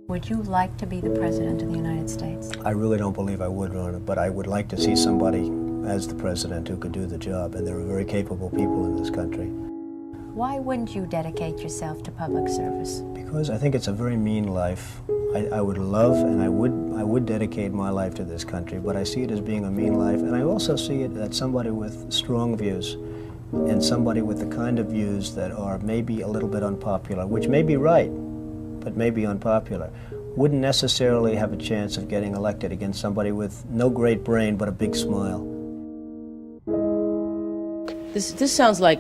Would you like to be the President of the United States? I really don't believe I would run it, but I would like to see somebody as the President who could do the job, and there are very capable people in this country. Why wouldn't you dedicate yourself to public service? Because I think it's a very mean life. I would love and I would dedicate my life to this country, but I see it as being a mean life, and I also see it as somebody with strong views and somebody with the kind of views that are maybe a little bit unpopular, which may be right, but may be unpopular, wouldn't necessarily have a chance of getting elected against somebody with no great brain but a big smile. This sounds like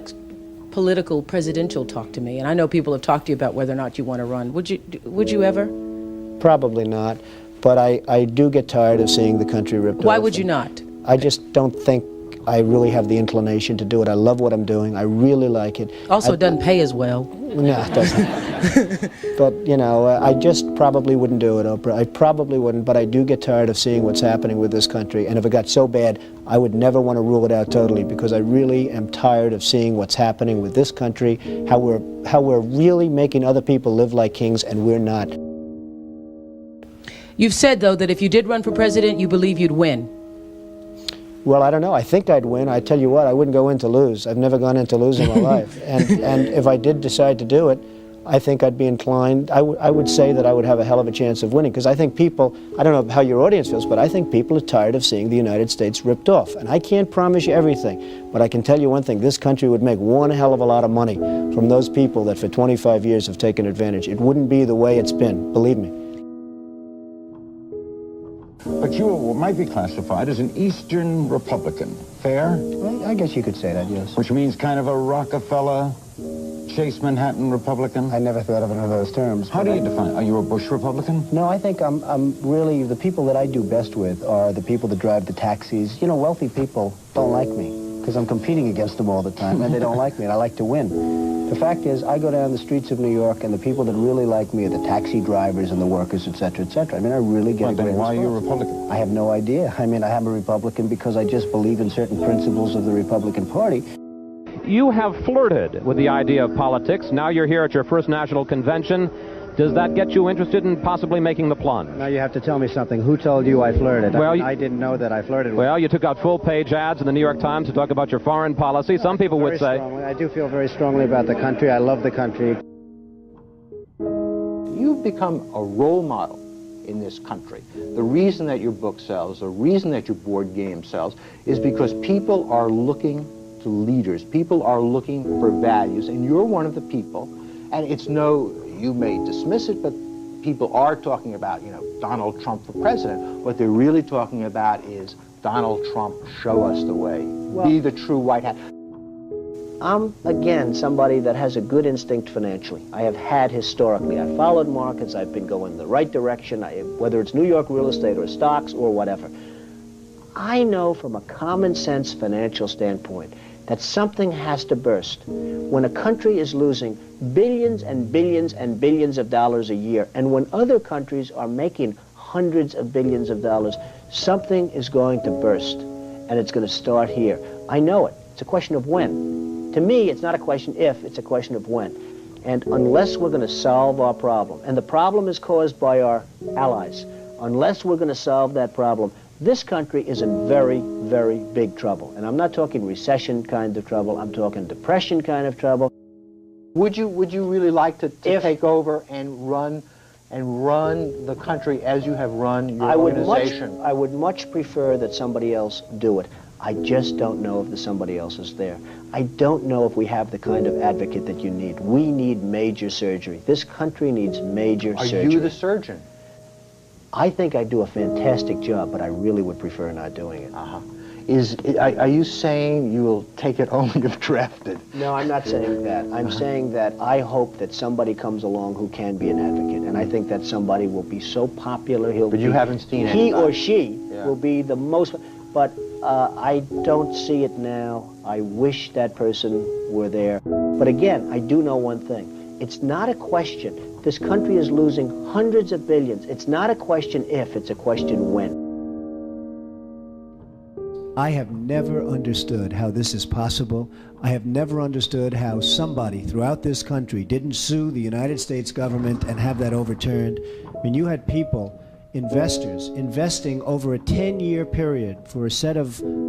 political presidential talk to me, and I know people have talked to you about whether or not you want to run. Would you ever? Probably not, but I do get tired of seeing the country ripped off. Why would you not? I just don't think I really have the inclination to do it. I love what I'm doing. I really like it. Also, it doesn't pay as well. No, it doesn't. But, you know, I just probably wouldn't do it, Oprah. I probably wouldn't, but I do get tired of seeing what's happening with this country. And if it got so bad, I would never want to rule it out totally, because I really am tired of seeing what's happening with this country, how we're really making other people live like kings, and we're not. You've said, though, that if you did run for president, you believe you'd win. Well, I don't know. I think I'd win. I tell you what, I wouldn't go in to lose. I've never gone in to lose in my life. And if I did decide to do it, I think I'd be inclined, I would say that I would have a hell of a chance of winning, because I think people, I don't know how your audience feels, but I think people are tired of seeing the United States ripped off. And I can't promise you everything, but I can tell you one thing: this country would make one hell of a lot of money from those people that for 25 years have taken advantage. It wouldn't be the way it's been, believe me. But you might be classified as an Eastern Republican. Fair? Well, I guess you could say that, yes. Which means kind of a Rockefeller, Chase Manhattan Republican? I never thought of it in those terms. How do you define? Are you a Bush Republican? No, I think I'm really, the people that I do best with are the people that drive the taxis. You know, wealthy people don't like me, because I'm competing against them all the time, and they don't like me, and I like to win. The fact is, I go down the streets of New York, and the people that really like me are the taxi drivers and the workers, et cetera, et cetera. I mean, I really get a great response. Why are you a Republican? I have no idea. I mean, I am a Republican because I just believe in certain principles of the Republican Party. You have flirted with the idea of politics. Now you're here at your first national convention. Does that get you interested in possibly making the plunge? Now you have to tell me something. Who told you I flirted? Well, I didn't know that I flirted with. Well, you took out full-page ads in the New York Times to talk about your foreign policy. Some people would say... I do feel very strongly about the country. I love the country. You've become a role model in this country. The reason that your book sells, the reason that your board game sells, is because people are looking to leaders. People are looking for values, and you're one of the people. And it's no... You may dismiss it, but people are talking about, you know, Donald Trump for president. What they're really talking about is Donald Trump, show us the way. Well, be the true white hat. I'm, again, somebody that has a good instinct financially. I have had historically. I've followed markets. I've been going the right direction, whether it's New York real estate or stocks or whatever. I know from a common sense financial standpoint that something has to burst. When a country is losing billions and billions and billions of dollars a year, and when other countries are making hundreds of billions of dollars, something is going to burst, and it's going to start here. I know it. It's a question of when. To me, it's not a question if, it's a question of when. And unless we're going to solve our problem, and the problem is caused by our allies, unless we're going to solve that problem, this country is in very, very big trouble. And I'm not talking recession kind of trouble, I'm talking depression kind of trouble. Would you really like to take over and run the country as you have run your organization? I would much prefer that somebody else do it. I just don't know if the somebody else is there. I don't know if we have the kind of advocate that you need. We need major surgery. This country needs major surgery. Are you the surgeon? I think I do a fantastic job, but I really would prefer not doing it. Are you saying you will take it only if drafted? No, I'm not saying that. I'm saying that I hope that somebody comes along who can be an advocate, and I think that somebody will be so popular But you haven't seen it. He or she will be the most, but I don't see it now. I wish that person were there. But again, I do know one thing. It's not a question. This country is losing hundreds of billions. It's not a question if, it's a question when. I have never understood how this is possible. I have never understood how somebody throughout this country didn't sue the United States government and have that overturned. I mean, you had people, investors, investing over a 10-year period for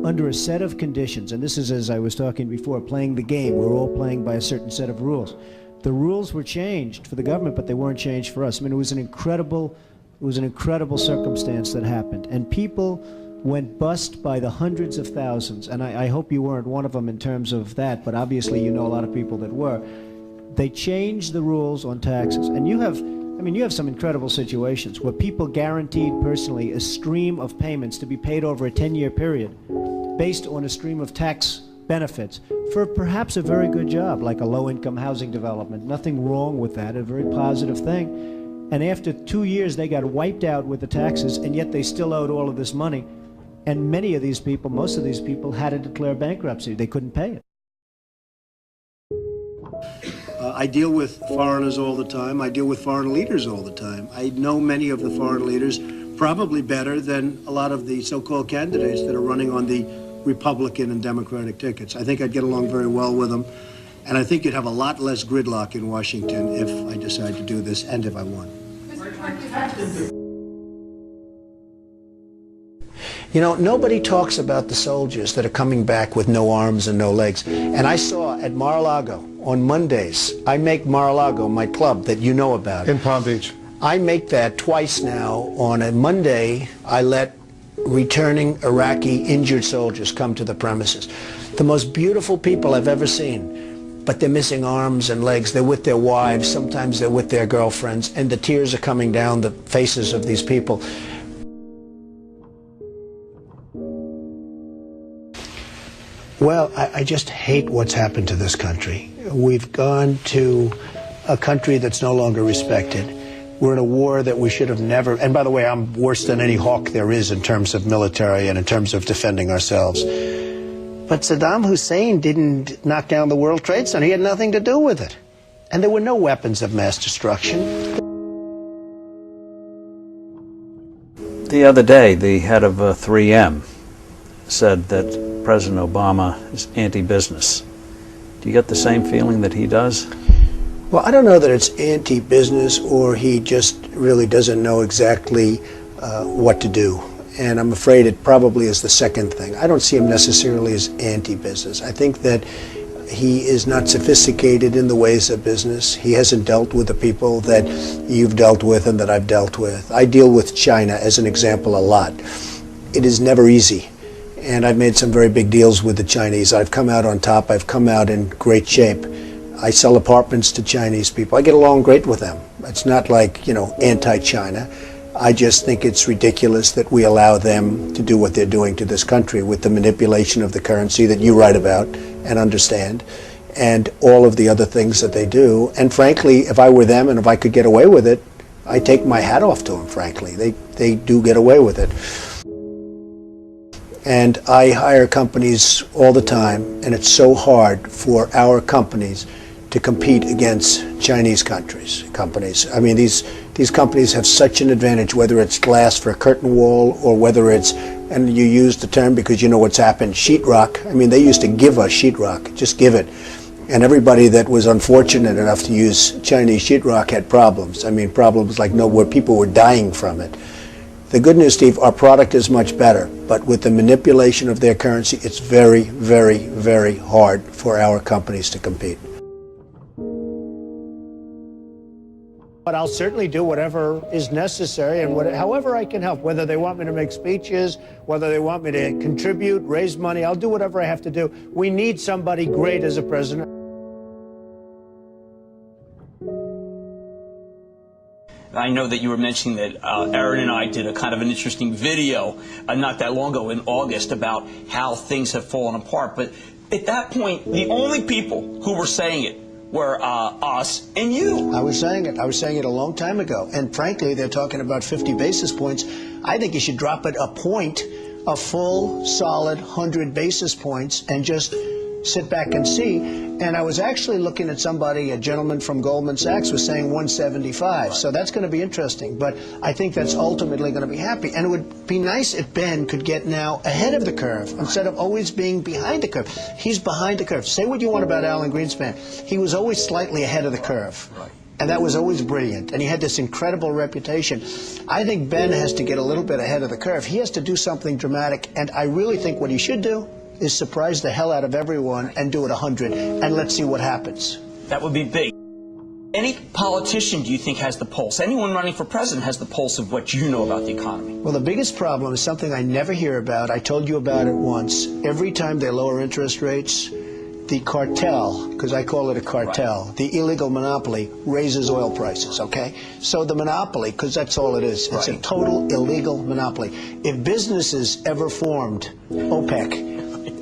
under a set of conditions. And this is, as I was talking before, playing the game. We're all playing by a certain set of rules. The rules were changed for the government, but they weren't changed for us. I mean, it was an incredible circumstance that happened. And people went bust by the hundreds of thousands. And I hope you weren't one of them in terms of that, but obviously you know a lot of people that were. They changed the rules on taxes. And you have some incredible situations where people guaranteed personally a stream of payments to be paid over a 10-year period based on a stream of tax benefits for perhaps a very good job, like a low-income housing development. Nothing wrong with that, a very positive thing. And after 2 years, they got wiped out with the taxes, and yet they still owed all of this money. And many of these people, most of these people, had to declare bankruptcy. They couldn't pay it. I deal with foreigners all the time. I deal with foreign leaders all the time. I know many of the foreign leaders probably better than a lot of the so-called candidates that are running on the Republican and Democratic tickets. I think I'd get along very well with them. And I think you'd have a lot less gridlock in Washington if I decide to do this and if I won. You know, nobody talks about the soldiers that are coming back with no arms and no legs. And I saw at Mar-a-Lago on Mondays, I make Mar-a-Lago my club that you know about. In Palm Beach. I make that twice now. On a Monday, I let returning Iraqi injured soldiers come to the premises. The most beautiful people I've ever seen, but they're missing arms and legs. They're with their wives, sometimes they're with their girlfriends, and the tears are coming down the faces of these people. Well, I just hate what's happened to this country. We've gone to a country that's no longer respected. We're in a war that we should have never, and by the way, I'm worse than any hawk there is in terms of military and in terms of defending ourselves. But Saddam Hussein didn't knock down the World Trade Center. He had nothing to do with it. And there were no weapons of mass destruction. The other day, the head of 3M said that President Obama is anti-business. Do you get the same feeling that he does? Well, I don't know that it's anti-business or he just really doesn't know exactly what to do. And I'm afraid it probably is the second thing. I don't see him necessarily as anti-business. I think that he is not sophisticated in the ways of business. He hasn't dealt with the people that you've dealt with and that I've dealt with. I deal with China, as an example, a lot. It is never easy. And I've made some very big deals with the Chinese. I've come out on top. I've come out in great shape. I sell apartments to Chinese people. I get along great with them. It's not like, anti-China. I just think it's ridiculous that we allow them to do what they're doing to this country with the manipulation of the currency that you write about and understand, and all of the other things that they do. And frankly, if I were them and if I could get away with it, I take my hat off to them, frankly. They do get away with it. And I hire companies all the time, and it's so hard for our companies to compete against Chinese companies. I mean, these companies have such an advantage, whether it's glass for a curtain wall or whether it's, and you use the term because you know what's happened, sheetrock. I mean, they used to give us sheetrock, just give it. And everybody that was unfortunate enough to use Chinese sheetrock had problems. I mean, problems like where people were dying from it. The good news, Steve, our product is much better, but with the manipulation of their currency, it's very, very, very hard for our companies to compete. But I'll certainly do whatever is necessary and however I can help, whether they want me to make speeches, whether they want me to contribute, raise money, I'll do whatever I have to do. We need somebody great as a president. I know that you were mentioning that Aaron and I did a kind of an interesting video not that long ago in August about how things have fallen apart. But at that point, the only people who were saying it were us and you. I was saying it a long time ago. And frankly, they're talking about 50 basis points. I think you should drop it a point, a full, solid 100 basis points, and just sit back and see. And I was actually looking at somebody, a gentleman from Goldman Sachs was saying 175. So that's going to be interesting. But I think that's ultimately going to be happy. And it would be nice if Ben could get now ahead of the curve instead of always being behind the curve. He's behind the curve. Say what you want about Alan Greenspan. He was always slightly ahead of the curve. And that was always brilliant. And he had this incredible reputation. I think Ben has to get a little bit ahead of the curve. He has to do something dramatic. And I really think what he should do is surprise the hell out of everyone and do it 100. And let's see what happens. That would be big. Any politician, do you think, has the pulse? Anyone running for president has the pulse of what you know about the economy? Well, the biggest problem is something I never hear about. I told you about it once. Every time they lower interest rates, the cartel, because I call it a cartel, right, the illegal monopoly, raises oil prices, okay? So the monopoly, because that's all it is, it's a total illegal monopoly. If businesses ever formed OPEC,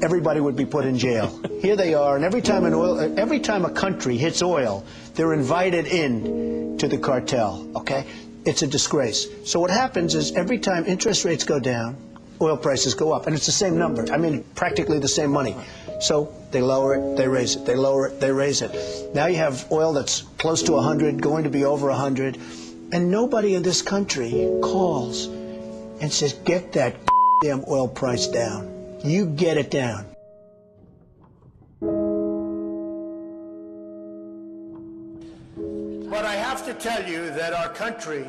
everybody would be put in jail. Here they are, and every time a country hits oil, they're invited in to the cartel, okay? It's a disgrace. So what happens is every time interest rates go down, oil prices go up, and it's the same number. I mean, practically the same money. So they lower it, they raise it, they lower it, they raise it. Now you have oil that's close to 100, going to be over 100, and nobody in this country calls and says, get that damn oil price down. You get it down. But I have to tell you that our country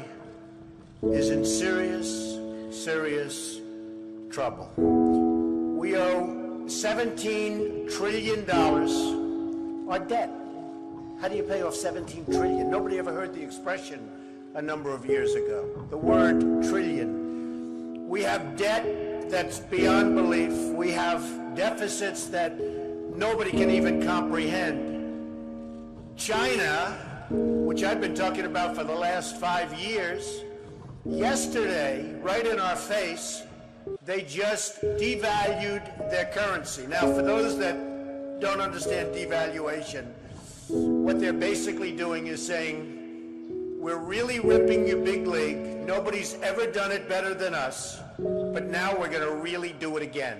is in serious, serious trouble. We owe $17 trillion our debt. How do you pay off 17 trillion? Nobody ever heard the expression a number of years ago. The word trillion. We have debt that's beyond belief. We have deficits that nobody can even comprehend. China, which I've been talking about for the last 5 years, yesterday, right in our face, they just devalued their currency. Now, for those that don't understand devaluation, what they're basically doing is saying, we're really ripping you big league. Nobody's ever done it better than us, but now we're going to really do it again.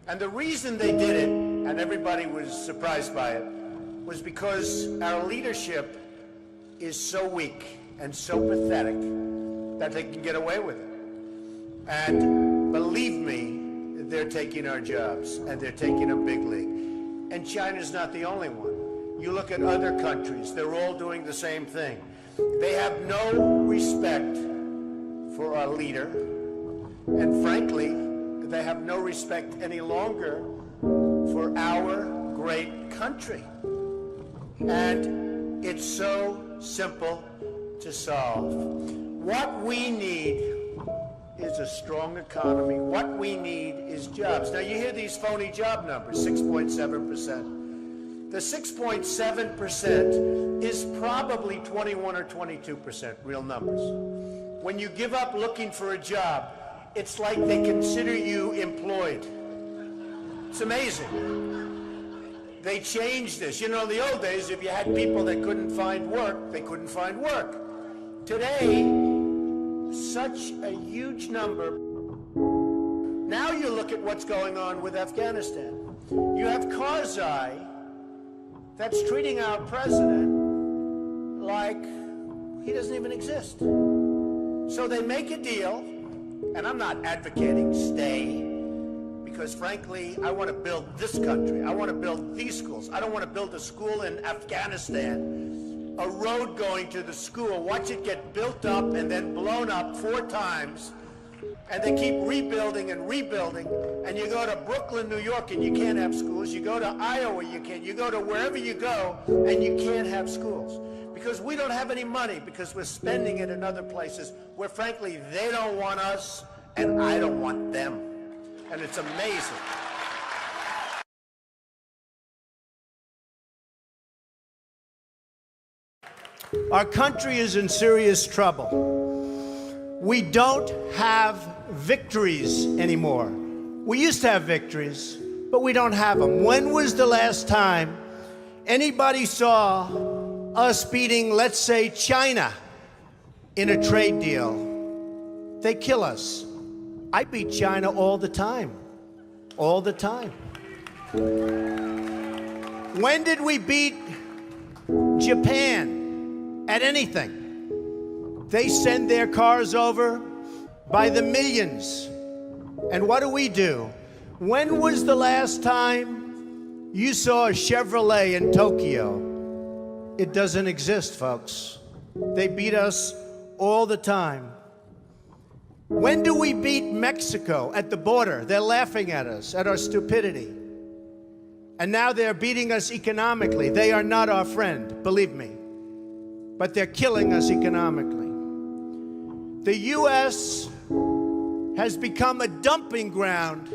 And the reason they did it, and everybody was surprised by it, was because our leadership is so weak and so pathetic that they can get away with it. And believe me, they're taking our jobs, and they're taking a big league. And China's not the only one. You look at other countries, they're all doing the same thing. They have no respect for our leader, and frankly, they have no respect any longer for our great country. And it's so simple to solve. What we need is a strong economy. What we need is jobs. Now, you hear these phony job numbers, 6.7%. The 6.7% is probably 21 or 22% real numbers. When you give up looking for a job, it's like they consider you employed. It's amazing. They changed this. You know, in the old days, if you had people that couldn't find work, they couldn't find work. Today, such a huge number. Now you look at what's going on with Afghanistan. You have Karzai that's treating our president like he doesn't even exist. So they make a deal, and I'm not advocating stay, because frankly, I want to build this country. I want to build these schools. I don't want to build a school in Afghanistan, a road going to the school, watch it get built up and then blown up 4 times, and they keep rebuilding and rebuilding, and you go to Brooklyn, New York, and you can't have schools. You go to Iowa, you can't. You go to wherever you go, and you can't have schools. Because we don't have any money, because we're spending it in other places where, frankly, they don't want us, and I don't want them. And it's amazing. Our country is in serious trouble. We don't have victories anymore. We used to have victories, but we don't have them. When was the last time anybody saw us beating, let's say, China in a trade deal? They kill us. I beat China all the time. All the time. When did we beat Japan at anything? They send their cars over by the millions. And what do? When was the last time you saw a Chevrolet in Tokyo? It doesn't exist, folks. They beat us all the time. When do we beat Mexico at the border? They're laughing at us, at our stupidity. And now they're beating us economically. They are not our friend, believe me. But they're killing us economically. The U.S. has become a dumping ground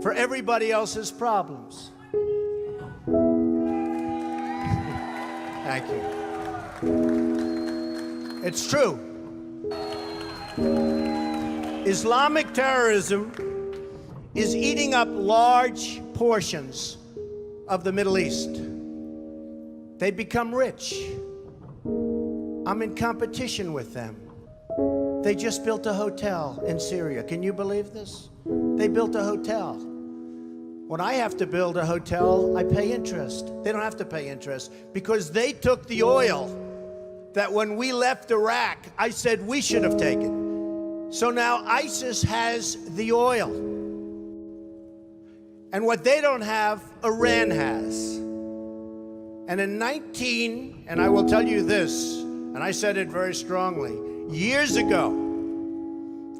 for everybody else's problems. Thank you. It's true. Islamic terrorism is eating up large portions of the Middle East. They become rich. I'm in competition with them. They just built a hotel in Syria. Can you believe this? They built a hotel. When I have to build a hotel, I pay interest. They don't have to pay interest because they took the oil that when we left Iraq, I said we should have taken. So now ISIS has the oil. And what they don't have, Iran has. And in and I will tell you this, and I said it very strongly, years ago,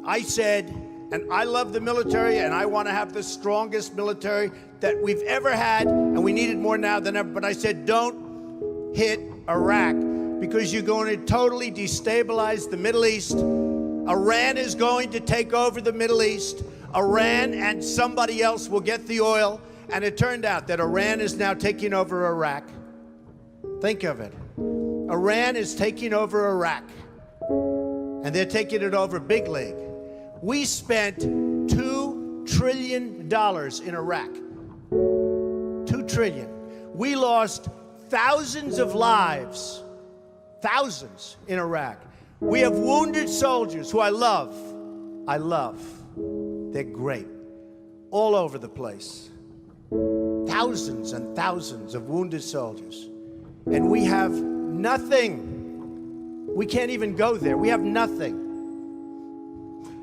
I said, and I love the military, and I want to have the strongest military that we've ever had, and we need it more now than ever, but I said, don't hit Iraq, because you're going to totally destabilize the Middle East. Iran is going to take over the Middle East. Iran and somebody else will get the oil, and it turned out that Iran is now taking over Iraq. Think of it. Iran is taking over Iraq, and they're taking it over big league. We spent $2 trillion in Iraq. $2 trillion. We lost thousands of lives, thousands in Iraq. We have wounded soldiers who I love. They're great. All over the place. Thousands and thousands of wounded soldiers. And we have nothing. We can't even go there. We have nothing.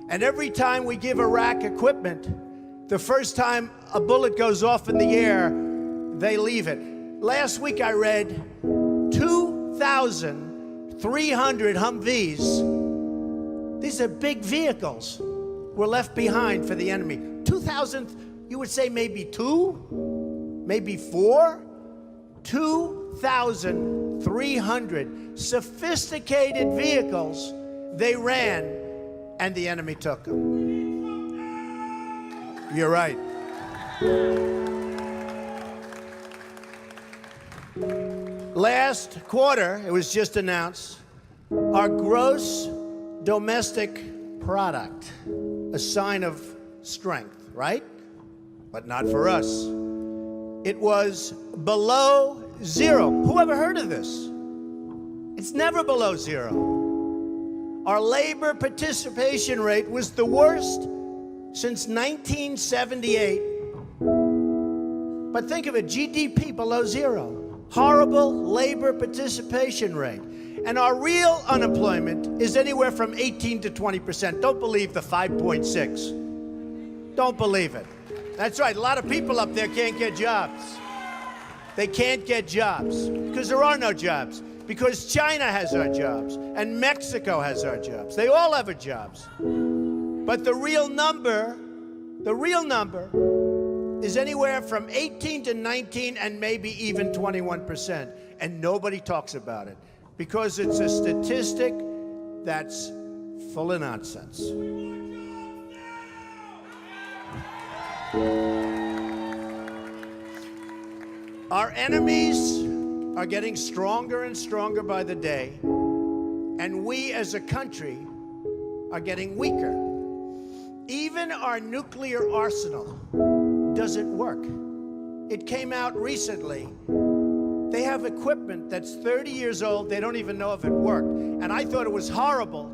And every time we give Iraq equipment, the first time a bullet goes off in the air, they leave it. Last week I read 2,300 Humvees. These are big vehicles. Were left behind for the enemy. 2,000, you would say maybe 2, maybe 4, 2,300 sophisticated vehicles they ran, and the enemy took them. You're right. Last quarter, it was just announced, our gross domestic product, a sign of strength, right? But not for us. It was below zero. Who ever heard of this? It's never below zero. Our labor participation rate was the worst since 1978. But think of it, GDP below zero. Horrible labor participation rate. And our real unemployment is anywhere from 18 to 20%. Don't believe the 5.6. Don't believe it. That's right, a lot of people up there can't get jobs. They can't get jobs because there are no jobs. Because China has our jobs and Mexico has our jobs. They all have our jobs. But the real number is anywhere from 18 to 19 and maybe even 21%. And nobody talks about it because it's a statistic that's full of nonsense. Our enemies are getting stronger and stronger by the day, and we as a country are getting weaker. Even our nuclear arsenal doesn't work. It came out recently. They have equipment that's 30 years old. They don't even know if it worked. And I thought it was horrible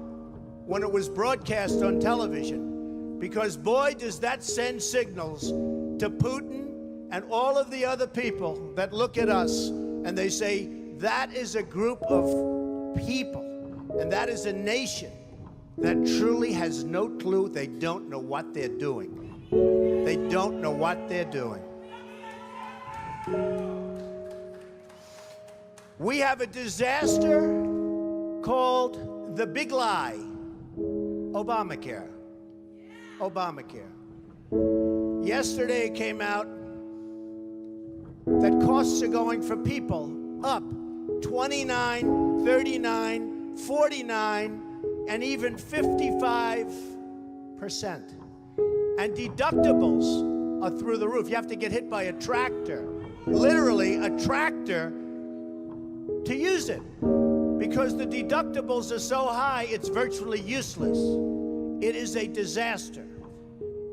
when it was broadcast on television, because boy, does that send signals to Putin and all of the other people that look at us and they say, that is a group of people, and that is a nation that truly has no clue. They don't know what they're doing. They don't know what they're doing. We have a disaster called the big lie, Obamacare. Obamacare. Yesterday it came out that costs are going for people up 29, 39, 49, and even 55%. And deductibles are through the roof. You have to get hit by a tractor, literally a tractor, to use it. Because the deductibles are so high, it's virtually useless. It is a disaster.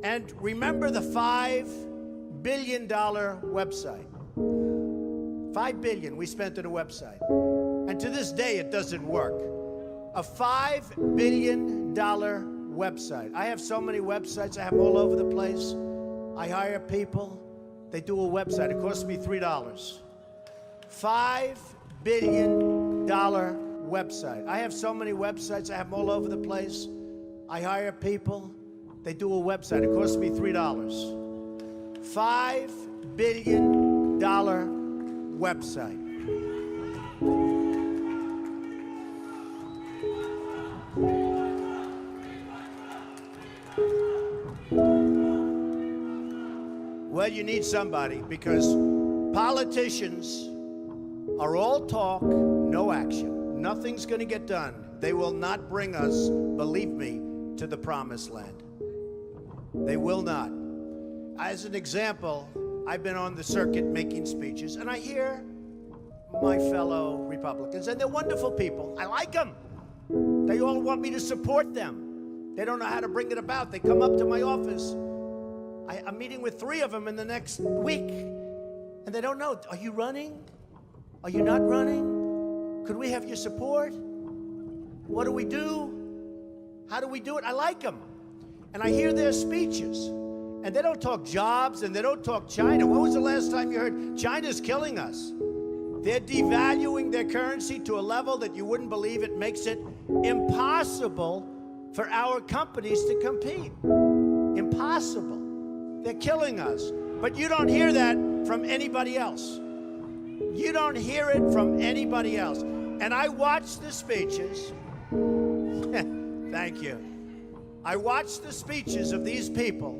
And remember the $5 billion website. $5 billion we spent on a website. And to this day, it doesn't work. A $5 billion website. I have so many websites. I have them all over the place. I hire people. They do a website. It costs me $3. $5 billion website. I have so many websites. I have them all over the place. I hire people. They do a website. It costs me $3. $5 billion website. Well, you need somebody, because politicians are all talk, no action. Nothing's going to get done. They will not bring us, believe me, to the promised land. They will not. As an example, I've been on the circuit making speeches, and I hear my fellow Republicans, and they're wonderful people. I like them. They all want me to support them. They don't know how to bring it about. They come up to my office. I'm meeting with 3 of them in the next week, and they don't know. Are you running? Are you not running? Could we have your support? What do we do? How do we do it? I like them. And I hear their speeches, and they don't talk jobs, and they don't talk China. When was the last time you heard China's killing us? They're devaluing their currency to a level that you wouldn't believe. It makes it impossible for our companies to compete. Impossible. They're killing us. But you don't hear that from anybody else. You don't hear it from anybody else. And I watch the speeches. Thank you. I watch the speeches of these people,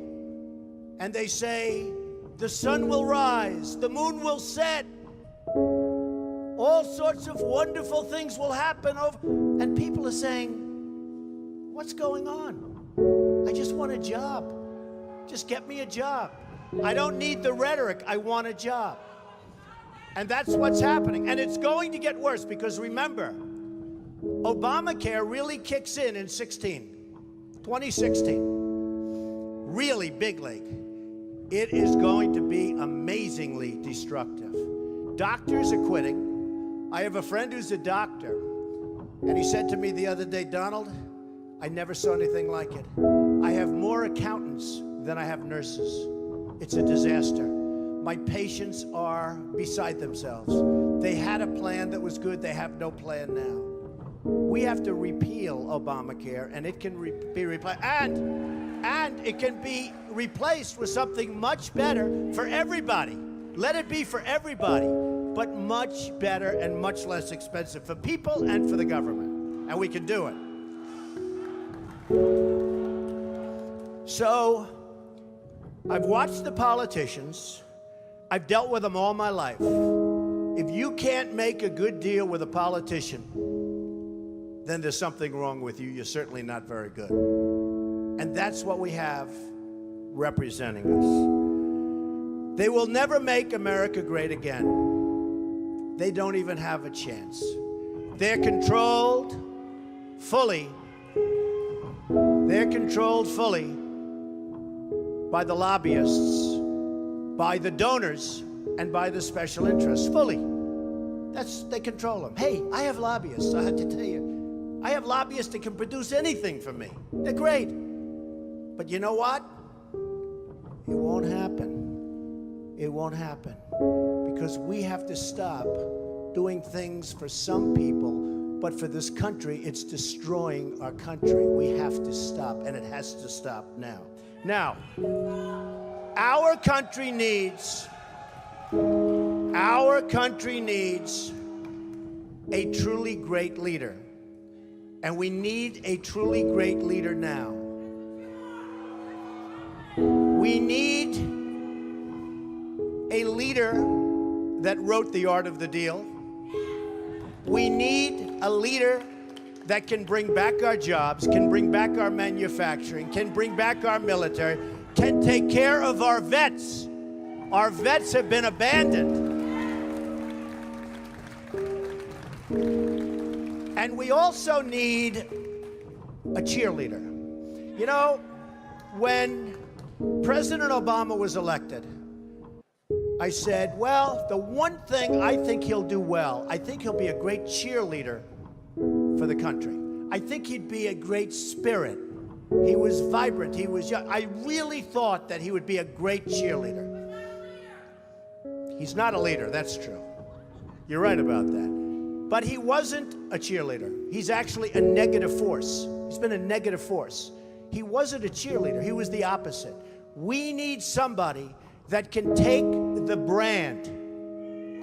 and they say, the sun will rise, the moon will set, all sorts of wonderful things will happen. And people are saying, what's going on? I just want a job. Just get me a job. I don't need the rhetoric. I want a job. And that's what's happening. And it's going to get worse, because remember, Obamacare really kicks in 2016. Really big league. It is going to be amazingly destructive. Doctors are quitting. I have a friend who's a doctor, and he said to me the other day, Donald, I never saw anything like it. I have more accountants than I have nurses. It's a disaster. My patients are beside themselves. They had a plan that was good. They have no plan now. We have to repeal Obamacare, and it can be replaced. And it can be replaced with something much better for everybody. Let it be for everybody, but much better and much less expensive for people and for the government. And we can do it. So, I've watched the politicians. I've dealt with them all my life. If you can't make a good deal with a politician, then there's something wrong with you. You're certainly not very good. And that's what we have representing us. They will never make America great again. They don't even have a chance. They're controlled fully. They're controlled fully by the lobbyists, by the donors, and by the special interests, fully. They control them. Hey, I have lobbyists, I have to tell you. I have lobbyists that can produce anything for me. They're great. But you know what? It won't happen. It won't happen because we have to stop doing things for some people, but for this country, it's destroying our country. We have to stop, and it has to stop now. Now, our country needs a truly great leader, and we need a truly great leader now. We need a leader that wrote The Art of the Deal. We need a leader that can bring back our jobs, can bring back our manufacturing, can bring back our military, can take care of our vets. Our vets have been abandoned. And we also need a cheerleader. You know, when President Obama was elected, I said, well, the one thing I think he'll do well, I think he'll be a great cheerleader for the country. I think he'd be a great spirit. He was vibrant, he was young. I really thought that he would be a great cheerleader. He's not a leader, that's true. You're right about that. But he wasn't a cheerleader. He's actually a negative force. He's been a negative force. He wasn't a cheerleader, he was the opposite. We need somebody that can take the brand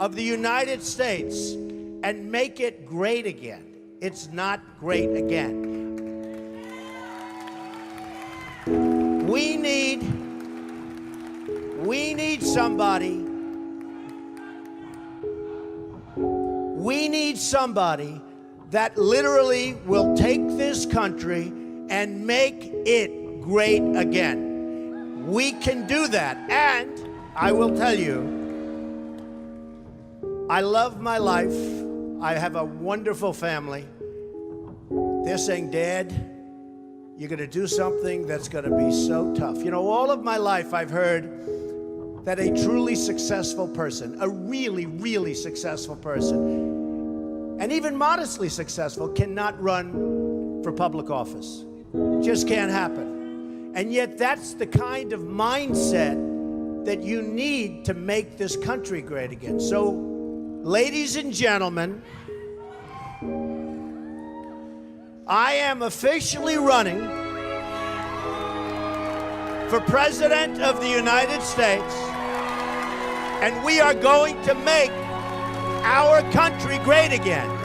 of the United States and make it great again. It's not great again. We need somebody that literally will take this country and make it great again. We can do that. And I will tell you, I love my life. I have a wonderful family. They're saying, Dad, you're going to do something that's going to be so tough. You know, all of my life I've heard that a truly successful person, a really, really successful person, and even modestly successful, cannot run for public office. It just can't happen. And yet that's the kind of mindset that you need to make this country great again. So, ladies and gentlemen, I am officially running for President of the United States, and we are going to make our country great again.